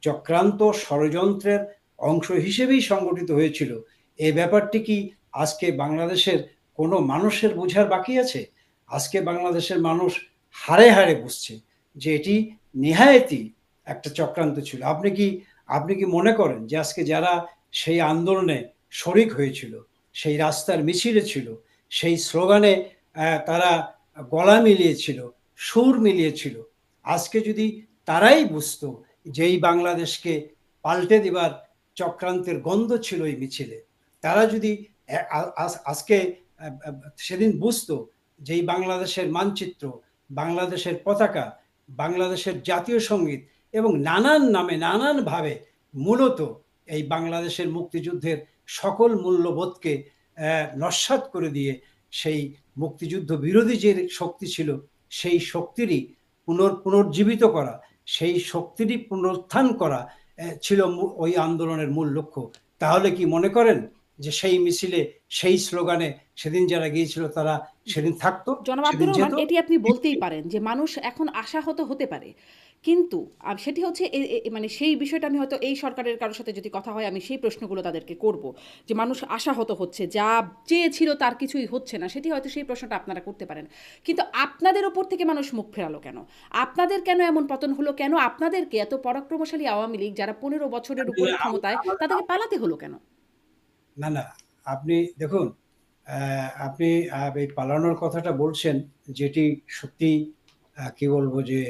চক্রান্ত ষড়যন্ত্রের অংশ হিসেবেই সংগঠিত হয়েছিল। এই ব্যাপারটি কি আজকে বাংলাদেশের কোনো মানুষের বোঝার বাকি আছে? আজকে বাংলাদেশের মানুষ হাড়ে হাড়ে বুঝছে যে এটি নেহায়েতই একটা চক্রান্ত ছিল। আপনি কি মনে করেন যে আজকে যারা সেই আন্দোলনে শরিক হয়েছিল, সেই রাস্তার মিছিলে ছিল, সেই স্লোগানে তারা গলা মিলিয়েছিল, সুর মিলিয়েছিল, আজকে যদি তারাই বুঝতো যে এই বাংলাদেশকে পাল্টে দেবার চক্রান্তের গন্ধ ছিল এই মিছিলে, তারা যদি আজকে সেদিন বুঝতো যে এই বাংলাদেশের মানচিত্র, বাংলাদেশের পতাকা, বাংলাদেশের জাতীয় সঙ্গীত, এবং নানান নামে নানানভাবে মূলত এই বাংলাদেশের মুক্তিযুদ্ধের সকল মূল্যবোধকে নস্যাৎ করে দিয়ে সেই মুক্তিযুদ্ধ বিরোধী যে শক্তি ছিল সেই শক্তিরই পুনর্জীবিত করা, সেই শক্তিরই পুনরুত্থান করা ছিল ওই আন্দোলনের মূল লক্ষ্য। তাহলে কি মনে করেন যে সেই মিছিলে, সেই স্লোগানে সেদিন যারা গিয়েছিল তারা জি। সেদিন থাকতো, জনাব সেদিন আব্দুর রহমান, যেত? এটি আপনি বলতেই পারেন যে মানুষ এখন আশাহত হতে পারে। কিন্তু সেটি হচ্ছে মানে সেই বিষয়টা আমি হয়তো এই সরকারের কারোর সাথে যদি কথা হয় আমি সেই প্রশ্নগুলো তাদেরকে করব। যে মানুষ আশাহত হচ্ছে, যা চেয়েছিল তার কিছুই হচ্ছে না, সেটি হয়তো সেই প্রশ্নটা আপনারা করতে পারেন। কিন্তু আপনাদের ওপর থেকে মানুষ মুখ ফেরালো কেন? আপনাদের কেন এমন পতন হলো কেন? আপনাদেরকে এত পরাক্রমশালী আওয়ামী লীগ যারা ১৫ বছরের উপরে ক্ষমতায়, তাদেরকে পালাতে হলো কেন? না, না, আপনি দেখুন, আপনি এই পালানোর কথাটা বলছেন, যেটি সত্যি কি বলবো যে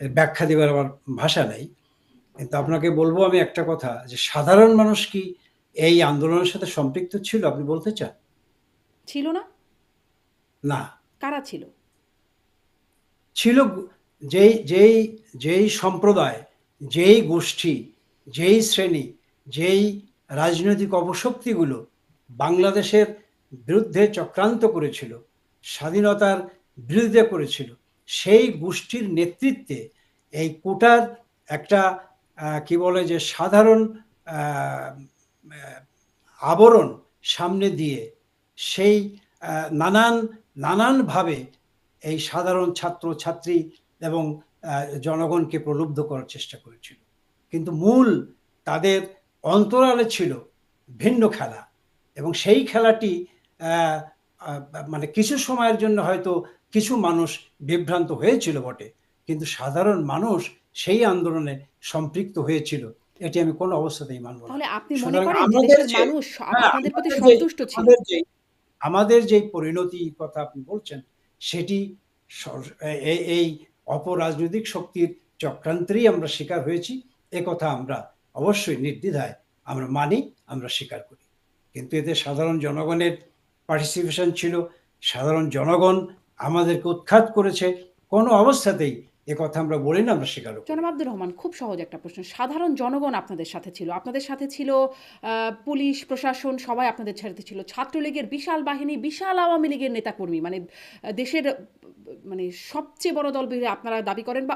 এর ব্যাখ্যা দেবার আমার ভাষা নেই। কিন্তু আপনাকে বলবো আমি একটা কথা, যে সাধারণ মানুষ কি এই আন্দোলনের সাথে সম্পৃক্ত ছিল আপনি বলতে চান? ছিল না? না। কারা ছিল? ছিল যেই যেই যেই সম্প্রদায়, যেই গোষ্ঠী, যেই শ্রেণী, যেই রাজনৈতিক অপশক্তিগুলো বাংলাদেশের বিরুদ্ধে চক্রান্ত করেছিল, স্বাধীনতার বিরোধিতা করেছিল, সেই গোষ্ঠীর নেতৃত্বে এই কোটার একটা কি বলে যে সাধারণ আহ, আহ, আবরণ সামনে দিয়ে সেই নানান নানানভাবে এই সাধারণ ছাত্র ছাত্রী এবং জনগণকে প্রলুব্ধ করার চেষ্টা করেছিল। কিন্তু মূল তাদের অন্তরালে ছিল ভিন্ন খেলা, এবং সেই খেলাটি আহ, আহ, মানে কিছু সময়ের জন্য হয়তো কিছু মানুষ বিভ্রান্ত হয়েছিল বটে, কিন্তু সাধারণ মানুষ সেই আন্দোলনে সম্পৃক্ত হয়েছিল, এটি আমি কোনো অবস্থাতেই মানব না। তাহলে আপনি মনে সুতরাং করেন যে আমাদের দেশের যে মানুষ হ্যাঁ আপনাদের প্রতি আমাদের যে সন্তুষ্ট ছিল? আমাদের যে আমাদের যে পরিণতির কথা আপনি বলছেন, সেটি এই অপরাজনৈতিক শক্তির চক্রান্তেরই আমরা শিকার হয়েছি, এ কথা আমরা অবশ্যই নির্দ্বিধায় আমরা মানি, আমরা স্বীকার করি। কিন্তু এতে সাধারণ জনগণের পার্টিসিপেশন ছিল, সাধারণ জনগণ আমাদেরকে উৎখাত করেছে, কোনো অবস্থাতেই এ কথা আমরা বলি না, আমরা স্বীকারও করি জনাব না। আব্দুর রহমান, খুব সহজ একটা প্রশ্ন। সাধারণ জনগণ আপনাদের সাথে ছিল। আপনাদের সাথে ছিল পুলিশ, প্রশাসন সবাই আপনাদের সাথে ছিল। ছাত্রলীগের বিশাল বাহিনী, বিশাল আওয়ামী লীগের নেতাকর্মী, মানে দেশের মানে সবচেয়ে বড় দল বলে আপনারা দাবি করেন, বা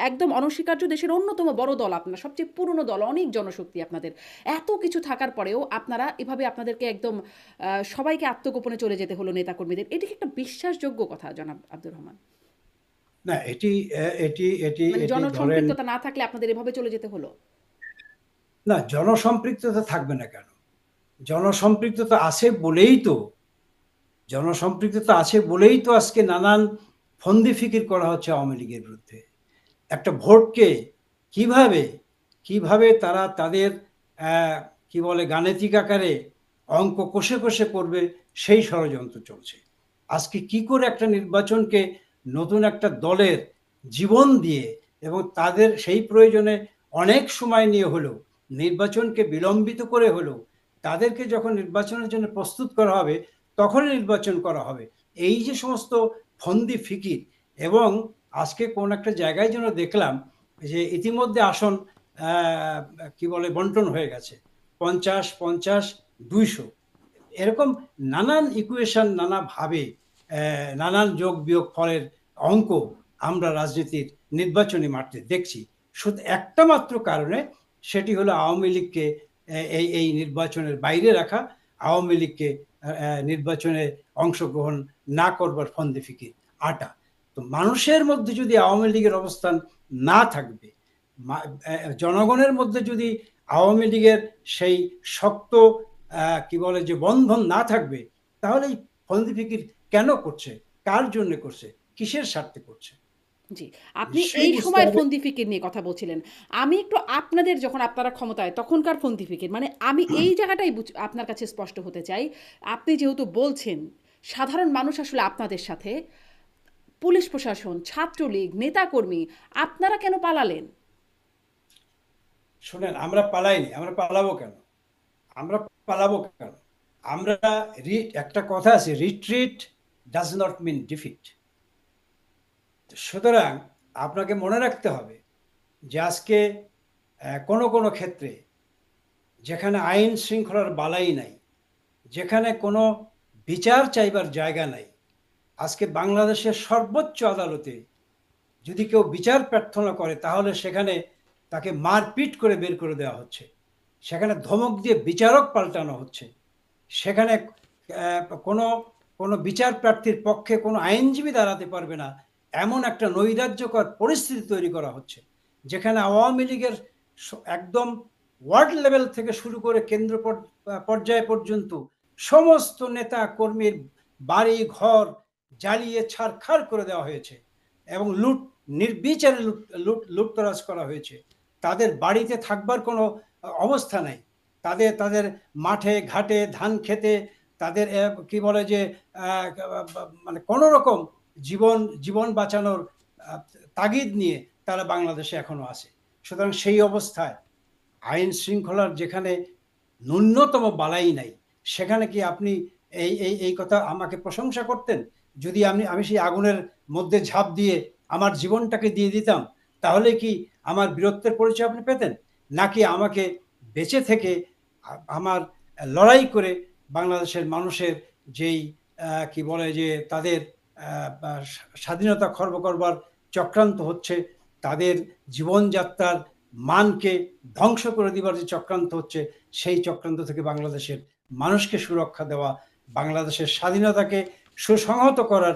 একদম অনস্বীকার্য দেশের অন্যতম বড় দল আপনারা, সবচেয়ে পুরনো দল, অনেক জনশক্তি আপনাদের। এত কিছু থাকার পরেও আপনারা এভাবে আপনাদেরকে একদম সবাইকে আত্মগোপনে চলে যেতে হলো নেতাকর্মীদের। এটি কি একটা বিশ্বাসযোগ্য কথা জনাব আব্দুর রহমান? না, এটি এটি এটি মানে এটি ধরেন, জনসম্পৃক্ততা না থাকলে আপনাদের এভাবে চলে যেতে হলো? না জনসম্পৃক্ততা থাকবে না কেন? জনসম্পৃক্ততা আছে বলেই তো জনসম্পৃক্ততা আছে বলেই তো আজকে নানান ফন্দি ফিকির করা হচ্ছে আওয়ামী লীগের বিরুদ্ধে। একটা ভোটকে কিভাবে কিভাবে তারা তাদের কি বলে গাণিতিক আকারে অঙ্ক কষে কষে করবে, সেই ষড়যন্ত্র চলছে। আজকে কি করে একটা নির্বাচনকে নতুন একটা দলের জীবন দিয়ে এবং তাদের সেই প্রয়োজনে অনেক সময় নিয়ে হলেও, নির্বাচনকে বিলম্বিত করে হলেও, তাদেরকে যখন নির্বাচনের জন্য প্রস্তুত করা হবে তখনই নির্বাচন করা হবে, এই যে সমস্ত ফন্দি ফিকির। এবং আজকে কোন একটা জায়গায় যেন দেখলাম যে ইতিমধ্যে আসন কি বলে বন্টন হয়ে গেছে, 50-50, 200, এরকম নানান ইকুয়েশন, নানাভাবে নানান যোগ বিয়োগ ফলের অঙ্ক আমরা রাজনীতির নির্বাচনী মাঠে দেখছি, শুধু একটা মাত্র কারণে, সেটি হলো আওয়ামী লীগকে এই এই নির্বাচনের বাইরে রাখা, আওয়ামী লীগকে নির্বাচনে অংশগ্রহণ না করবার ফন্দি ফিকির আটা। তো মানুষের মধ্যে যদি আওয়ামী লীগের অবস্থান না থাকবে, জনগণের মধ্যে যদি আওয়ামী লীগের সেই শক্ত কি বলে যে বন্ধন না থাকবে, তাহলে এই ফন্দি ফিকির কেন করছে, কার জন্য করছে, কিসের স্বার্থে করছে, জি, আপনি নিশ্চয়ই এই বুঝতে সময়ের হবে। ফন্দি ফিকির নিয়ে কথা বলছিলেন। আমি একটু আপনাদের যখন আপনারা ক্ষমতায় তখনকার ফন্দি ফিকির, মানে আমি এই জায়গাটাই আপনার কাছে স্পষ্ট হতে চাই। আপনি যেহেতু বলছেন সাধারণ মানুষ আসলে আপনাদের সাথে, পুলিশ প্রশাসন, ছাত্রলীগ, নেতাকর্মী, আপনারা কেন পালালেন? শোনেন, আমরা পালাইনি, আমরা পালাবো কেন? আমরা পালাবো কেন? আমরা একটা কথা আছে, retreat does not mean defeat. সুতরাং আপনাকে মনে রাখতে হবে যে আজকে কোনো কোনো ক্ষেত্রে যেখানে আইন শৃঙ্খলার বালাই নাই, যেখানে কোনো বিচার চাইবার জায়গা নাই, আজকে বাংলাদেশের সর্বোচ্চ আদালতে যদি কেউ বিচার প্রার্থনা করে তাহলে সেখানে তাকে মারপিট করে বের করে দেওয়া হচ্ছে, সেখানে ধমক দিয়ে বিচারক পাল্টানো হচ্ছে, সেখানে কোনো কোনো বিচার প্রার্থীর পক্ষে কোনো আইনজীবী দাঁড়াতে পারবে না, এমন একটা নৈরাজ্যকর পরিস্থিতি তৈরি করা হচ্ছে, যেখানে আওয়ামী লীগের একদম ওয়ার্ড লেভেল থেকে শুরু করে কেন্দ্র পর্যায় পর্যন্ত সমস্ত নেতা কর্মীর বাড়ি ঘর জ্বালিয়ে ছারখার করে দেওয়া হয়েছে, এবং নির্বিচারে লুটতরাজ করা হয়েছে। তাদের বাড়িতে থাকবার কোনো অবস্থা নাই, তাদের তাদের মাঠে ঘাটে ধান খেতে, তাদের কি বলে যে মানে কোনো রকম জীবন জীবন বাঁচানোর তাগিদ নিয়ে তারা বাংলাদেশে এখনো আছে। সুতরাং সেই অবস্থায় আইন শৃঙ্খলার যেখানে ন্যূনতম বালাই নাই, সেখানে কি আপনি এই কথা আমাকে প্রশংসা করতেন? যদি আমি সেই আগুনের মধ্যে ঝাঁপ দিয়ে আমার জীবনটাকে দিয়ে দিতাম, তাহলে কি আমার বীরত্বের পরিচয় আপনি পেতেন? নাকি আমাকে বেঁচে থেকে আমার লড়াই করে বাংলাদেশের মানুষের যেই কি বলে যে তাদের স্বাধীনতা খর্ব করবার চক্রান্ত হচ্ছে, তাদের জীবনযাত্রার মানকে ধ্বংস করে দিবার যে চক্রান্ত হচ্ছে, সেই চক্রান্ত থেকে বাংলাদেশের মানুষকে সুরক্ষা দেওয়া, বাংলাদেশের স্বাধীনতাকে সুসংহত করার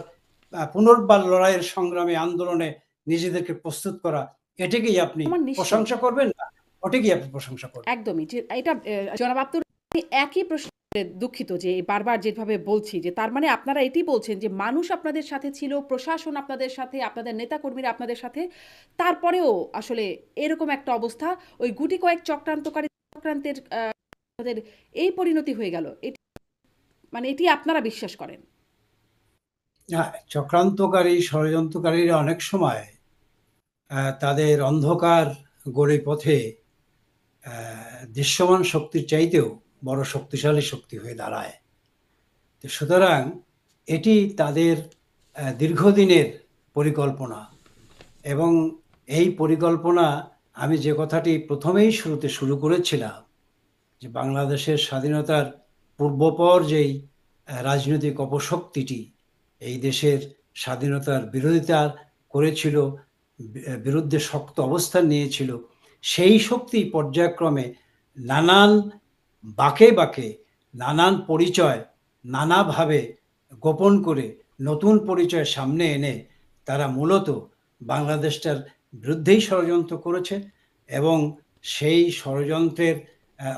পুনর্বার লড়াইয়ের সংগ্রামে আন্দোলনে নিজেদেরকে প্রস্তুত করা, এটাকেই আপনি আমার নিশ্চয়ই প্রশংসা করবেন না ওটাকেই আপনি প্রশংসা করবেন? একদমই যে এটা জনাব আব্দুর আমি একই প্রশ্নে দুঃখিত যে বারবার যেভাবে বলছি যে তার মানে আপনারা এটি বলছেন যে মানুষ আপনাদের সাথে ছিল, প্রশাসন আপনাদের সাথে, আপনাদের নেতাকর্মীরা আপনাদের সাথে, তারপরেও আসলে এরকম একটা অবস্থা ওই গুটি কয়েক চক্রান্তের আপনাদের এই পরিণতি হয়ে গেল, এটি মানে এটি আপনারা বিশ্বাস করেন? চক্রান্তকারী ষড়যন্ত্রকারীরা অনেক সময় তাদের অন্ধকার গড়ে পথে দৃশ্যমান শক্তির চাইতেও বড় শক্তিশালী শক্তি হয়ে দাঁড়ায়। তো সুতরাং এটি তাদের দীর্ঘদিনের পরিকল্পনা, এবং এই পরিকল্পনা আমি যে কথাটি প্রথমেই শুরু করেছিলাম, যে বাংলাদেশের স্বাধীনতার পূর্বপর যেই রাজনৈতিক অপশক্তিটি এই দেশের স্বাধীনতার বিরোধিতা করেছিল, বিরুদ্ধে শক্ত অবস্থান নিয়েছিল, সেই শক্তি পর্যায়ক্রমে নানান বাঁকে বাঁকে, নানান পরিচয় নানাভাবে গোপন করে নতুন পরিচয় সামনে এনে তারা মূলত বাংলাদেশটার বিরুদ্ধেই ষড়যন্ত্র করেছে। এবং সেই ষড়যন্ত্রের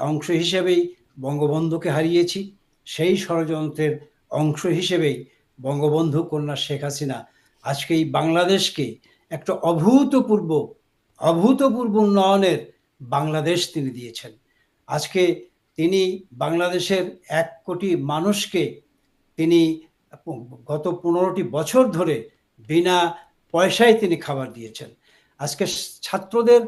অংশ হিসেবেই বঙ্গবন্ধুকে হারিয়েছি, সেই ষড়যন্ত্রের অংশ হিসেবেই বঙ্গবন্ধু কন্যা শেখ হাসিনা আজকে এই বাংলাদেশকে একটা অভূতপূর্ব উন্নয়নের বাংলাদেশ তিনি দিয়েছেন। আজকে তিনি বাংলাদেশের ১ কোটি মানুষকে তিনি গত ১৫টি বছর ধরে বিনা পয়সায় তিনি খাবার দিয়েছেন। আজকে ছাত্রদের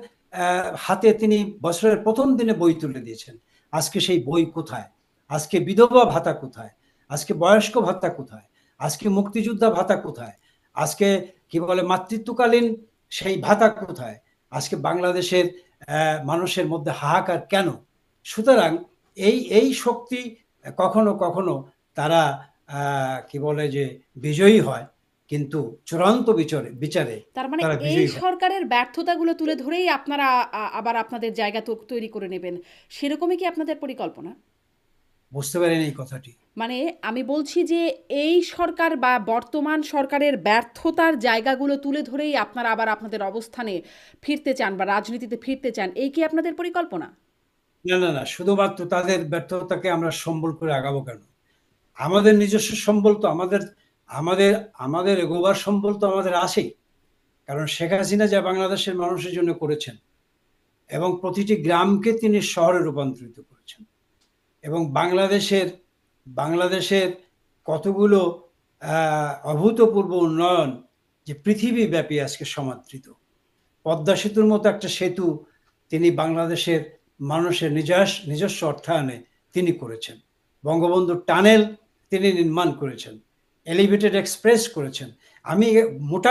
হাতে তিনি বছরের প্রথম দিনে বই তুলে দিয়েছেন। আজকে সেই বই কোথায়? আজকে বিধবা ভাতা কোথায়? আজকে বয়স্ক ভাতা কোথায়? আজকে মুক্তিযোদ্ধা ভাতা কোথায়? আজকে কি বলে মাতৃত্বকালীন সেই ভাতা কোথায়? আজকে বাংলাদেশের মানুষের মধ্যে হাহাকার কেন? সুতরাং এই শক্তি কখনো কখনো তারা কি বলে যে বিজয়ী হয়, কিন্তু চূড়ান্ত বিচারে তার মানে তারা এই বিজয়ী হয়। সরকারের ব্যর্থতাগুলো তুলে ধরেই আপনারা আবার আপনাদের জায়গা তৈরি করে নেবেন, সেরকমই কি আপনাদের পরিকল্পনা? বুঝতে পারেন এই কথাটি? মানে আমি বলছি যে এই সরকার বা বর্তমান সরকারের ব্যর্থতার জায়গাগুলো তুলে ধরেই আপনারা আবার আপনাদের অবস্থানে ফিরতে চান বা রাজনীতিতে ফিরতে চান, এই কি আপনাদের পরিকল্পনা? না, শুধুমাত্র তাদের ব্যর্থতাকে আমরা সম্বল করে আগাবো কেন? আমাদের নিজস্ব সম্বল তো আমাদের আমাদের আমাদের এগোবার সম্বল তো আমাদের আছেই। কারণ শেখ হাসিনা যা বাংলাদেশের মানুষের জন্য করেছেন, এবং প্রতিটি গ্রামকে তিনি শহরে রূপান্তরিত করেছেন, এবং বাংলাদেশের কতগুলো অভূতপূর্ব উন্নয়ন যে পৃথিবীব্যাপী আজকে সমাদৃত। পদ্মা সেতুর মতো একটা সেতু তিনি বাংলাদেশের মানুষের নিজস্ব অর্থায়নে তিনি করেছেন। বঙ্গবন্ধু টানেল তিনি নির্মাণ করেছেন, এলিভেটেড এক্সপ্রেস করেছেন। আমি মোটা